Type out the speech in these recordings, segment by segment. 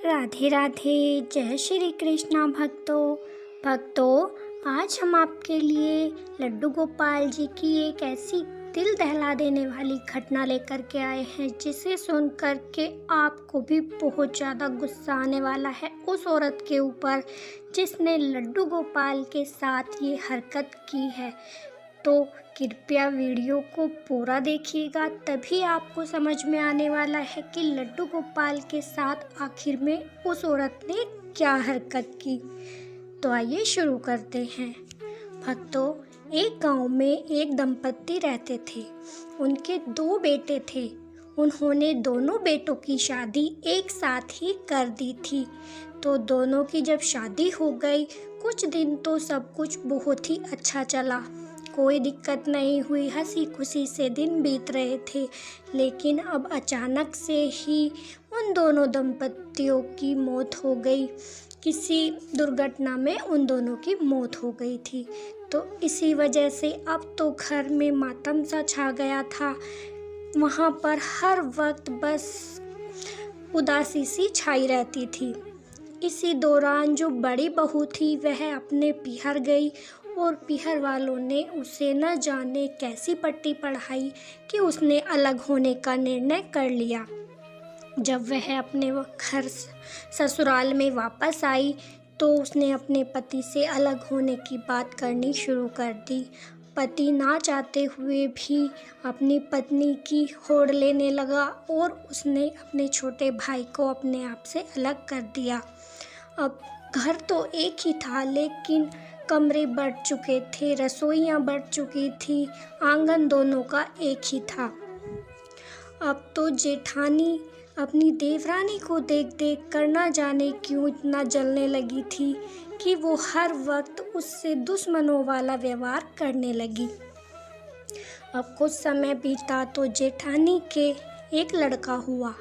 राधे राधे। जय श्री कृष्णा भक्तों, आज हम आपके लिए लड्डू गोपाल जी की एक ऐसी दिल दहला देने वाली घटना लेकर के आए हैं जिसे सुन कर के आपको भी बहुत ज़्यादा गुस्सा आने वाला है उस औरत के ऊपर जिसने लड्डू गोपाल के साथ ये हरकत की है। तो कृपया वीडियो को पूरा देखिएगा, तभी आपको समझ में आने वाला है कि लड्डू गोपाल के साथ आखिर में उस औरत ने क्या हरकत की। तो आइए शुरू करते हैं। भक्तों, एक गांव में एक दंपत्ति रहते थे। उनके 2 बेटे थे। उन्होंने दोनों बेटों की शादी एक साथ ही कर दी थी। तो दोनों की जब शादी हो गई, कुछ दिन तो सब कुछ बहुत ही अच्छा चला, कोई दिक्कत नहीं हुई, हंसी खुशी से दिन बीत रहे थे। लेकिन अब अचानक से ही उन दोनों दंपतियों की मौत हो गई। किसी दुर्घटना में उन दोनों की मौत हो गई थी। तो इसी वजह से अब तो घर में मातम सा छा गया था। वहाँ पर हर वक्त बस उदासी सी छाई रहती थी। इसी दौरान जो बड़ी बहू थी वह अपने पीहर गई और पीहर वालों ने उसे न जाने कैसी पट्टी पढ़ाई कि उसने अलग होने का निर्णय कर लिया। जब वह अपने घर ससुराल में वापस आई तो उसने अपने पति से अलग होने की बात करनी शुरू कर दी। पति ना चाहते हुए भी अपनी पत्नी की होड़ लेने लगा और उसने अपने छोटे भाई को अपने आप से अलग कर दिया। अब घर तो एक ही था, लेकिन कमरे बढ़ चुके थे, रसोइयाँ बढ़ चुकी थी, आंगन दोनों का एक ही था। अब तो जेठानी अपनी देवरानी को देख देख कर ना जाने क्यों इतना जलने लगी थी कि वो हर वक्त उससे दुश्मनों वाला व्यवहार करने लगी। अब कुछ समय बीता तो जेठानी के एक लड़का हुआ।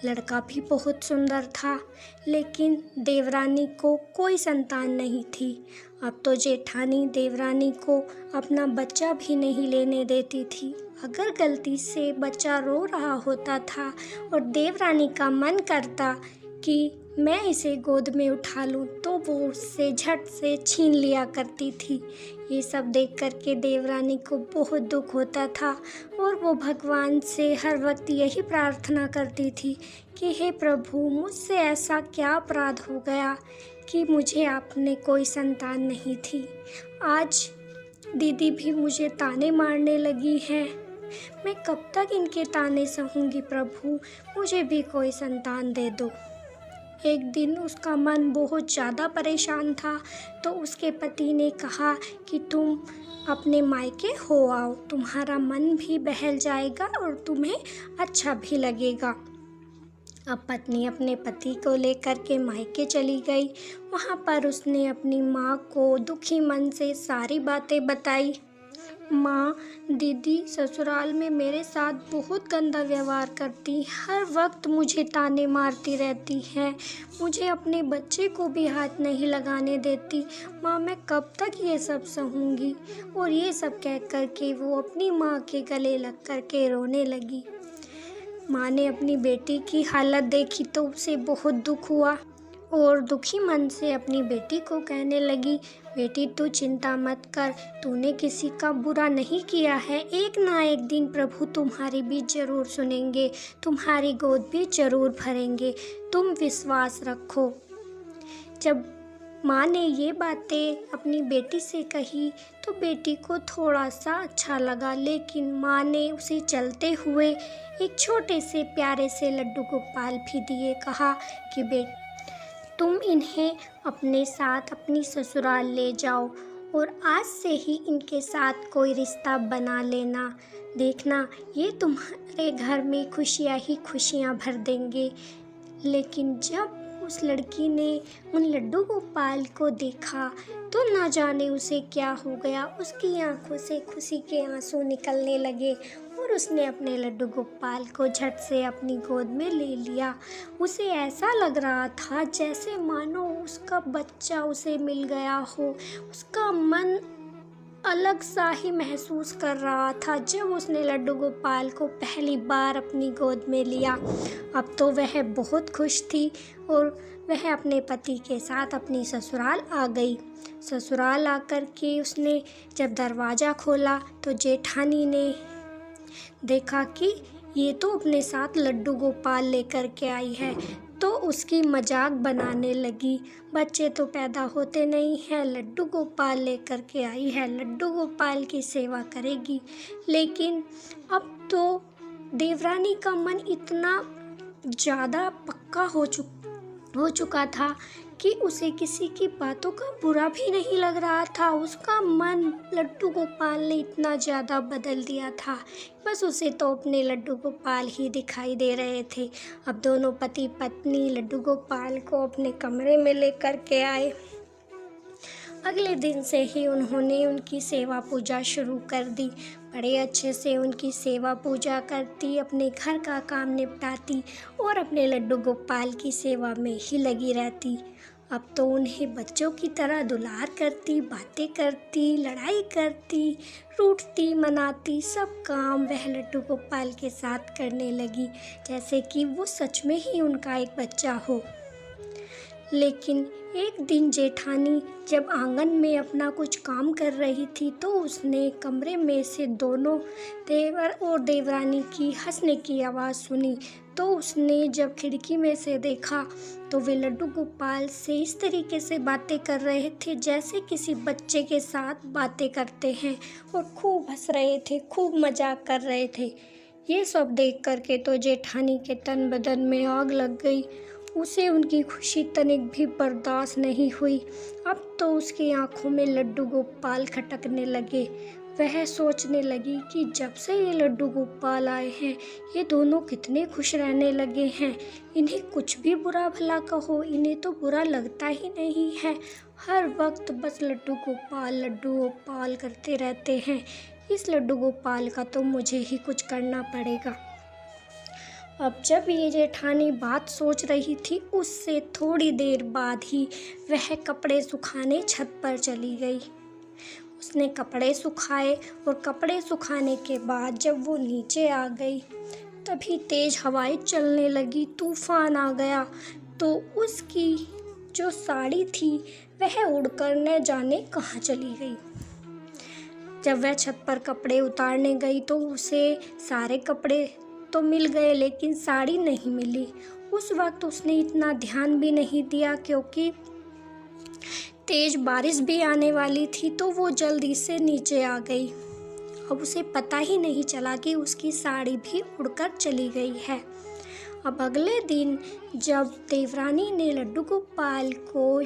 लड़का भी बहुत सुंदर था, लेकिन देवरानी को कोई संतान नहीं थी। अब तो जेठानी देवरानी को अपना बच्चा भी नहीं लेने देती थी। अगर गलती से बच्चा रो रहा होता था और देवरानी का मन करता कि मैं इसे गोद में उठा लूं, तो वो उससे झट से छीन लिया करती थी। ये सब देख कर के देवरानी को बहुत दुख होता था और वो भगवान से हर वक्त यही प्रार्थना करती थी कि हे प्रभु, मुझसे ऐसा क्या अपराध हो गया कि मुझे आपने कोई संतान नहीं थी। आज दीदी भी मुझे ताने मारने लगी है। मैं कब तक इनके ताने सहूँगी प्रभु, मुझे भी कोई संतान दे दो। एक दिन उसका मन बहुत ज़्यादा परेशान था, तो उसके पति ने कहा कि तुम अपने मायके हो आओ, तुम्हारा मन भी बहल जाएगा और तुम्हें अच्छा भी लगेगा। अब पत्नी अपने पति को लेकर के मायके चली गई। वहाँ पर उसने अपनी माँ को दुखी मन से सारी बातें बताई। माँ, दीदी ससुराल में मेरे साथ बहुत गंदा व्यवहार करती, हर वक्त मुझे ताने मारती रहती हैं, मुझे अपने बच्चे को भी हाथ नहीं लगाने देती। माँ, मैं कब तक ये सब सहूँगी। और ये सब कह कर के वो अपनी माँ के गले लग कर के रोने लगी। माँ ने अपनी बेटी की हालत देखी तो उसे बहुत दुख हुआ और दुखी मन से अपनी बेटी को कहने लगी, बेटी तू चिंता मत कर, तूने किसी का बुरा नहीं किया है। एक ना एक दिन प्रभु तुम्हारी भी ज़रूर सुनेंगे, तुम्हारी गोद भी ज़रूर भरेंगे, तुम विश्वास रखो। जब माँ ने ये बातें अपनी बेटी से कही तो बेटी को थोड़ा सा अच्छा लगा, लेकिन माँ ने उसे चलते हुए एक छोटे से प्यारे से लड्डू गोपाल भी दिए। कहा कि बेटी, तुम इन्हें अपने साथ अपनी ससुराल ले जाओ और आज से ही इनके साथ कोई रिश्ता बना लेना। देखना, ये तुम्हारे घर में खुशियाँ ही खुशियाँ भर देंगे। लेकिन जब उस लड़की ने उन लड्डू गोपाल को देखा तो ना जाने उसे क्या हो गया, उसकी आंखों से खुशी के आंसू निकलने लगे और उसने अपने लड्डू गोपाल को झट से अपनी गोद में ले लिया। उसे ऐसा लग रहा था जैसे मानो उसका बच्चा उसे मिल गया हो। उसका मन अलग सा ही महसूस कर रहा था जब उसने लड्डू गोपाल को पहली बार अपनी गोद में लिया। अब तो वह बहुत खुश थी और वह अपने पति के साथ अपनी ससुराल आ गई। ससुराल आकर के उसने जब दरवाज़ा खोला तो जेठानी ने देखा कि ये तो अपने साथ लड्डू गोपाल लेकर के आई है, तो उसकी मजाक बनाने लगी। बच्चे तो पैदा होते नहीं हैं, लड्डू गोपाल लेकर के आई है, लड्डू गोपाल की सेवा करेगी। लेकिन अब तो देवरानी का मन इतना ज़्यादा पक्का हो चुका था कि उसे किसी की बातों का बुरा भी नहीं लग रहा था। उसका मन लड्डू गोपाल ने इतना ज़्यादा बदल दिया था, बस उसे तो अपने लड्डू गोपाल ही दिखाई दे रहे थे। अब दोनों पति पत्नी लड्डू गोपाल को अपने कमरे में लेकर के आए। अगले दिन से ही उन्होंने उनकी सेवा पूजा शुरू कर दी। बड़े अच्छे से उनकी सेवा पूजा करती, अपने घर का काम निपटाती और अपने लड्डू गोपाल की सेवा में ही लगी रहती। अब तो उन्हें बच्चों की तरह दुलार करती, बातें करती, लड़ाई करती, रूठती, मनाती, सब काम वह लड्डू गोपाल के साथ करने लगी, जैसे कि वो सच में ही उनका एक बच्चा हो। लेकिन एक दिन जेठानी जब आंगन में अपना कुछ काम कर रही थी तो उसने कमरे में से दोनों देवर और देवरानी की हंसने की आवाज़ सुनी। तो उसने जब खिड़की में से देखा तो वे लड्डू गोपाल से इस तरीके से बातें कर रहे थे जैसे किसी बच्चे के साथ बातें करते हैं, और खूब हंस रहे थे, खूब मजाक कर रहे थे। ये सब देख करके तो जेठानी के तन बदन में आग लग गई। उसे उनकी खुशी तनिक भी बर्दाश्त नहीं हुई। अब तो उसकी आंखों में लड्डू गोपाल खटकने लगे। वह सोचने लगी कि जब से ये लड्डू गोपाल आए हैं ये दोनों कितने खुश रहने लगे हैं। इन्हें कुछ भी बुरा भला कहो, इन्हें तो बुरा लगता ही नहीं है। हर वक्त बस लड्डू गोपाल करते रहते हैं। इस लड्डू गोपाल का तो मुझे ही कुछ करना पड़ेगा। अब जब ये जेठानी बात सोच रही थी उससे थोड़ी देर बाद ही वह कपड़े सुखाने छत पर चली गई। उसने कपड़े सुखाए और कपड़े सुखाने के बाद जब वो नीचे आ गई तभी तेज़ हवाएं चलने लगी, तूफान आ गया। तो उसकी जो साड़ी थी वह उड़कर न जाने कहाँ चली गई। जब वह छत पर कपड़े उतारने गई तो उसे सारे कपड़े तो मिल गए लेकिन साड़ी नहीं मिली। उस वक्त उसने इतना ध्यान भी नहीं दिया क्योंकि तेज बारिश भी आने वाली थी, तो वो जल्दी से नीचे आ गई। अब उसे पता ही नहीं चला कि उसकी साड़ी भी उड़कर चली गई है। अब अगले दिन जब देवरानी ने लड्डू गोपाल को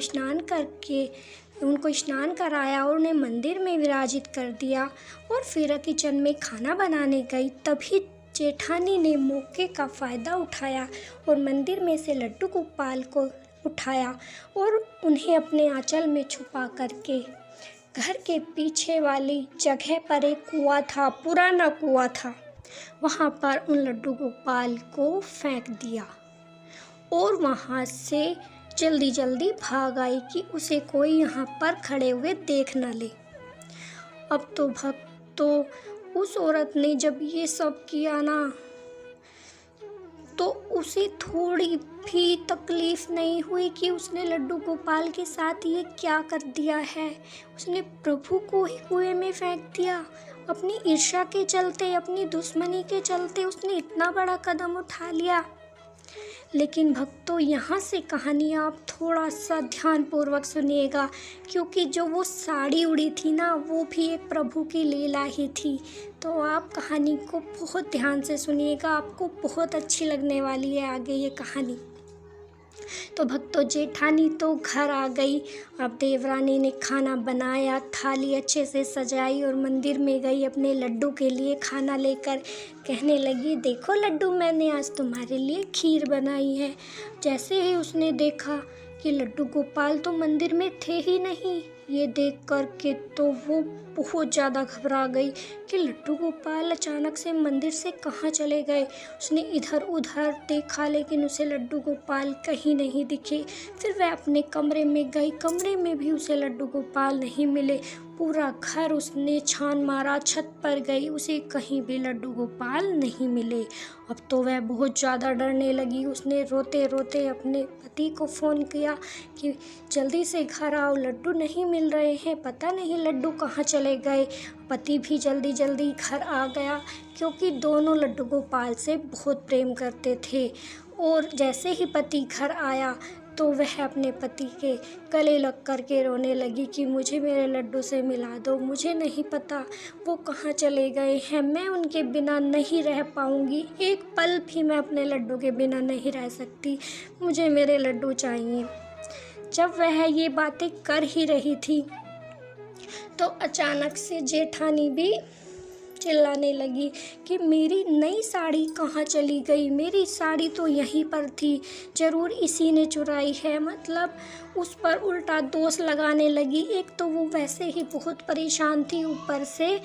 उनको स्नान कराया और उन्हें मंदिर में विराजित कर दिया और फिर किचन में खाना बनाने गई, तभी जेठानी ने मौके का फ़ायदा उठाया और मंदिर में से लड्डू गोपाल को उठाया और उन्हें अपने आंचल में छुपा करके घर के पीछे वाली जगह पर एक कुआं था, पुराना कुआं था, वहाँ पर उन लड्डू गोपाल को फेंक दिया और वहाँ से जल्दी जल्दी भाग आई कि उसे कोई यहाँ पर खड़े हुए देख न ले। अब तो भक्तों उस औरत ने जब ये सब किया ना तो उसे थोड़ी भी तकलीफ़ नहीं हुई कि उसने लड्डू गोपाल के साथ ये क्या कर दिया है। उसने प्रभु को ही कुएं में फेंक दिया। अपनी ईर्ष्या के चलते, अपनी दुश्मनी के चलते उसने इतना बड़ा कदम उठा लिया। लेकिन भक्तों यहाँ से कहानी आप थोड़ा सा ध्यानपूर्वक सुनिएगा, क्योंकि जो वो साड़ी उड़ी थी ना वो भी एक प्रभु की लीला ही थी। तो आप कहानी को बहुत ध्यान से सुनिएगा, आपको बहुत अच्छी लगने वाली है आगे ये कहानी। तो भक्तों जेठानी तो घर आ गई। अब देवरानी ने खाना बनाया, थाली अच्छे से सजाई और मंदिर में गई अपने लड्डू के लिए खाना लेकर। कहने लगी, देखो लड्डू, मैंने आज तुम्हारे लिए खीर बनाई है। जैसे ही उसने देखा कि लड्डू गोपाल तो मंदिर में थे ही नहीं, ये देख कर के तो वो बहुत ज़्यादा घबरा गई कि लड्डू गोपाल अचानक से मंदिर से कहाँ चले गए। उसने इधर उधर देखा लेकिन उसे लड्डू गोपाल कहीं नहीं दिखे। फिर वह अपने कमरे में गई, कमरे में भी उसे लड्डू गोपाल नहीं मिले। पूरा घर उसने छान मारा, छत पर गई, उसे कहीं भी लड्डू गोपाल नहीं मिले। अब तो वह बहुत ज़्यादा डरने लगी। उसने रोते रोते अपने पति को फ़ोन किया कि जल्दी से घर आओ, लड्डू नहीं मिल रहे हैं, पता नहीं लड्डू कहाँ चले गए। पति भी जल्दी जल्दी घर आ गया, क्योंकि दोनों लड्डू गोपाल से बहुत प्रेम करते थे। और जैसे ही पति घर आया तो वह अपने पति के गले लग कर के रोने लगी कि मुझे मेरे लड्डू से मिला दो, मुझे नहीं पता वो कहाँ चले गए हैं, मैं उनके बिना नहीं रह पाऊँगी, एक पल भी मैं अपने लड्डू के बिना नहीं रह सकती, मुझे मेरे लड्डू चाहिए। जब वह ये बातें कर ही रही थी तो अचानक से जेठानी भी चिल्लाने लगी कि मेरी नई साड़ी कहाँ चली गई, मेरी साड़ी तो यहीं पर थी, ज़रूर इसी ने चुराई है। मतलब उस पर उल्टा दोष लगाने लगी। एक तो वो वैसे ही बहुत परेशान थी, ऊपर से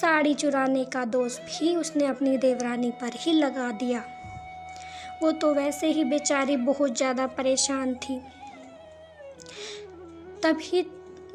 साड़ी चुराने का दोष भी उसने अपनी देवरानी पर ही लगा दिया। वो तो वैसे ही बेचारी बहुत ज़्यादा परेशान थी। तभी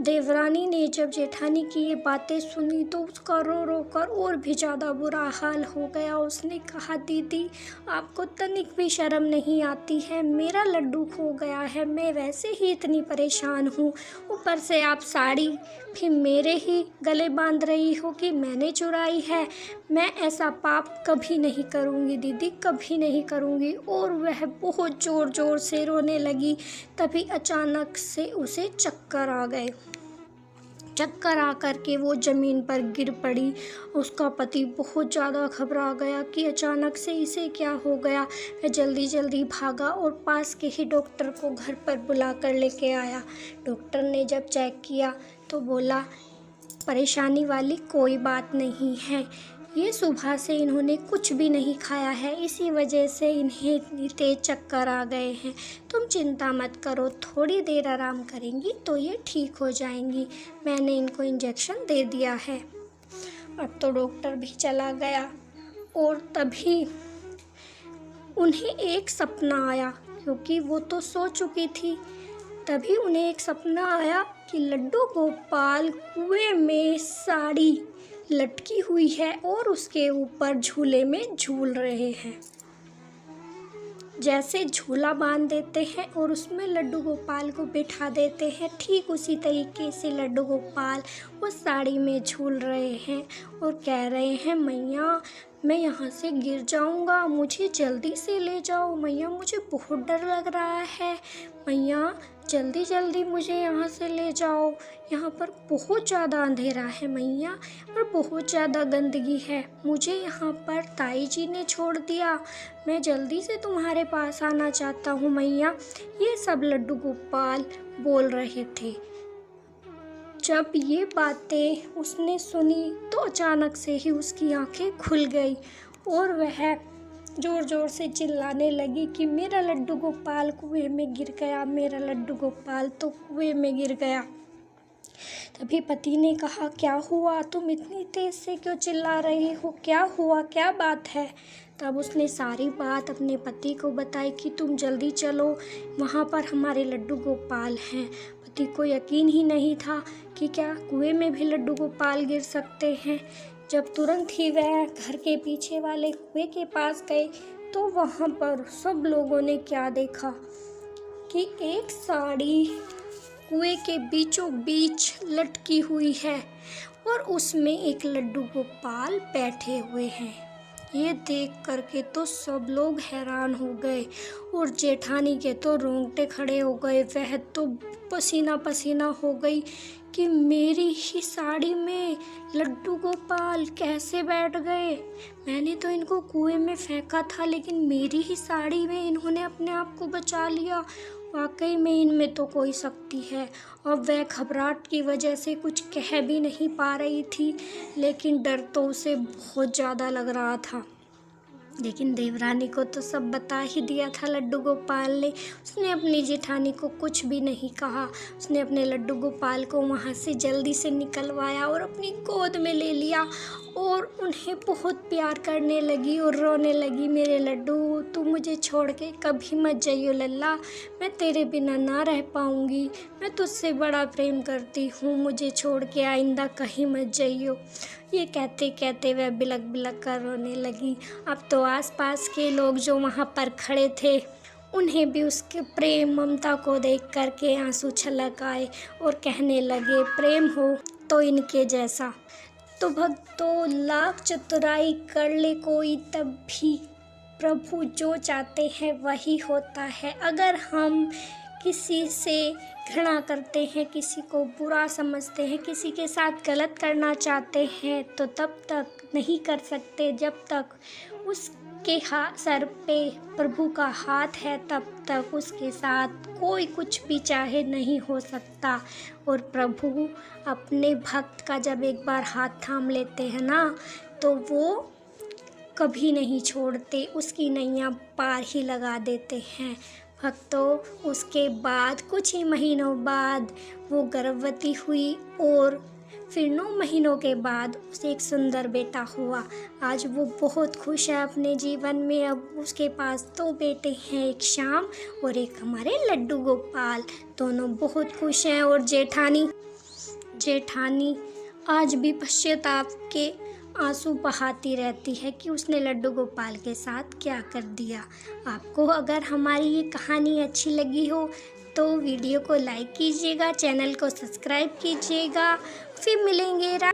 देवरानी ने जब जेठानी की ये बातें सुनी तो उसका रो रो कर और भी ज़्यादा बुरा हाल हो गया। उसने कहा, दीदी आपको तनिक भी शर्म नहीं आती है, मेरा लड्डू खो गया है, मैं वैसे ही इतनी परेशान हूँ, ऊपर से आप साड़ी भी मेरे ही गले बांध रही हो कि मैंने चुराई है। मैं ऐसा पाप कभी नहीं करूँगी दीदी, कभी नहीं करूँगी। और वह बहुत ज़ोर ज़ोर से रोने लगी। तभी अचानक से उसे चक्कर आ गए। चक्कर आकर के वो ज़मीन पर गिर पड़ी। उसका पति बहुत ज़्यादा घबरा गया कि अचानक से इसे क्या हो गया। वह जल्दी जल्दी भागा और पास के ही डॉक्टर को घर पर बुला कर लेके आया। डॉक्टर ने जब चेक किया तो बोला, परेशानी वाली कोई बात नहीं है, ये सुबह से इन्होंने कुछ भी नहीं खाया है, इसी वजह से इन्हें इतनी तेज चक्कर आ गए हैं। तुम चिंता मत करो, थोड़ी देर आराम करेंगी तो ये ठीक हो जाएंगी, मैंने इनको इंजेक्शन दे दिया है। अब तो डॉक्टर भी चला गया और तभी उन्हें एक सपना आया, क्योंकि वो तो सो चुकी थी। तभी उन्हें एक सपना आया कि लड्डू गोपाल कुएं में साड़ी लटकी हुई है और उसके ऊपर झूले में झूल रहे हैं। जैसे झूला बांध देते हैं और उसमें लड्डू गोपाल को बिठा देते हैं, ठीक उसी तरीके से लड्डू गोपाल उस साड़ी में झूल रहे हैं और कह रहे हैं, मैया मैं यहाँ से गिर जाऊँगा, मुझे जल्दी से ले जाओ मैया, मुझे बहुत डर लग रहा है, मैया जल्दी जल्दी मुझे यहाँ से ले जाओ, यहाँ पर बहुत ज़्यादा अंधेरा है मैया और बहुत ज़्यादा गंदगी है, मुझे यहाँ पर ताई जी ने छोड़ दिया, मैं जल्दी से तुम्हारे पास आना चाहता हूँ मैया। ये सब लड्डू गोपाल बोल रहे थे। जब ये बातें उसने सुनी तो अचानक से ही उसकी आंखें खुल गई और वह ज़ोर ज़ोर से चिल्लाने लगी कि मेरा लड्डू गोपाल कुएं में गिर गया, मेरा लड्डू गोपाल तो कुएं में गिर गया। तभी पति ने कहा, क्या हुआ, तुम इतनी तेज़ से क्यों चिल्ला रही हो, क्या हुआ, क्या बात है। तब उसने सारी बात अपने पति को बताई कि तुम जल्दी चलो, वहाँ पर हमारे लड्डू गोपाल हैं। पति को यकीन ही नहीं था कि क्या कुएं में भी लड्डू गोपाल गिर सकते हैं। जब तुरंत ही वह घर के पीछे वाले कुएं के पास गए तो वहाँ पर सब लोगों ने क्या देखा कि एक साड़ी कुएं के बीचों बीच लटकी हुई है और उसमें एक लड्डू गोपाल बैठे हुए हैं। ये देख करके तो सब लोग हैरान हो गए और जेठानी के तो रोंगटे खड़े हो गए। वह तो पसीना पसीना हो गई कि मेरी ही साड़ी में लड्डू गोपाल कैसे बैठ गए, मैंने तो इनको कुएं में फेंका था लेकिन मेरी ही साड़ी में इन्होंने अपने आप को बचा लिया, वाकई में इनमें तो कोई शक्ति है। और वह घबराहट की वजह से कुछ कह भी नहीं पा रही थी, लेकिन डर तो उसे बहुत ज़्यादा लग रहा था। लेकिन देवरानी को तो सब बता ही दिया था लड्डू गोपाल ने। उसने अपनी जेठानी को कुछ भी नहीं कहा। उसने अपने लड्डू गोपाल को वहाँ से जल्दी से निकलवाया और अपनी गोद में ले लिया और उन्हें बहुत प्यार करने लगी और रोने लगी, मेरे लड्डू तू मुझे छोड़ के कभी मत जाइयो लल्ला, मैं तेरे बिना ना रह पाऊँगी, मैं तुझसे बड़ा प्रेम करती हूँ, मुझे छोड़ के आइंदा कहीं मत जाइयो। ये कहते कहते वह बिलख बिलख कर रोने लगी। अब तो आसपास के लोग जो वहाँ पर खड़े थे उन्हें भी उसके प्रेम ममता को देख कर के आंसू छलक आए और कहने लगे, प्रेम हो तो इनके जैसा। तो भक्तों, लाख चतुराई कर ले कोई तब भी प्रभु जो चाहते हैं वही होता है। अगर हम किसी से घृणा करते हैं, किसी को बुरा समझते हैं, किसी के साथ गलत करना चाहते हैं तो तब तक नहीं कर सकते जब तक उसके सर पे प्रभु का हाथ है, तब तक उसके साथ कोई कुछ भी चाहे नहीं हो सकता। और प्रभु अपने भक्त का जब एक बार हाथ थाम लेते हैं ना, तो वो कभी नहीं छोड़ते, उसकी नैया पार ही लगा देते हैं। भक्तों, उसके बाद कुछ ही महीनों बाद वो गर्भवती हुई और फिर 9 महीनों के बाद उसे एक सुंदर बेटा हुआ। आज वो बहुत खुश है अपने जीवन में। अब उसके पास 2 बेटे हैं, एक श्याम और एक हमारे लड्डू गोपाल। दोनों बहुत खुश हैं। और जेठानी आज भी पश्चाताप के आंसू बहाती रहती है कि उसने लड्डू गोपाल के साथ क्या कर दिया। आपको अगर हमारी ये कहानी अच्छी लगी हो तो वीडियो को लाइक कीजिएगा, चैनल को सब्सक्राइब कीजिएगा। फिर मिलेंगे।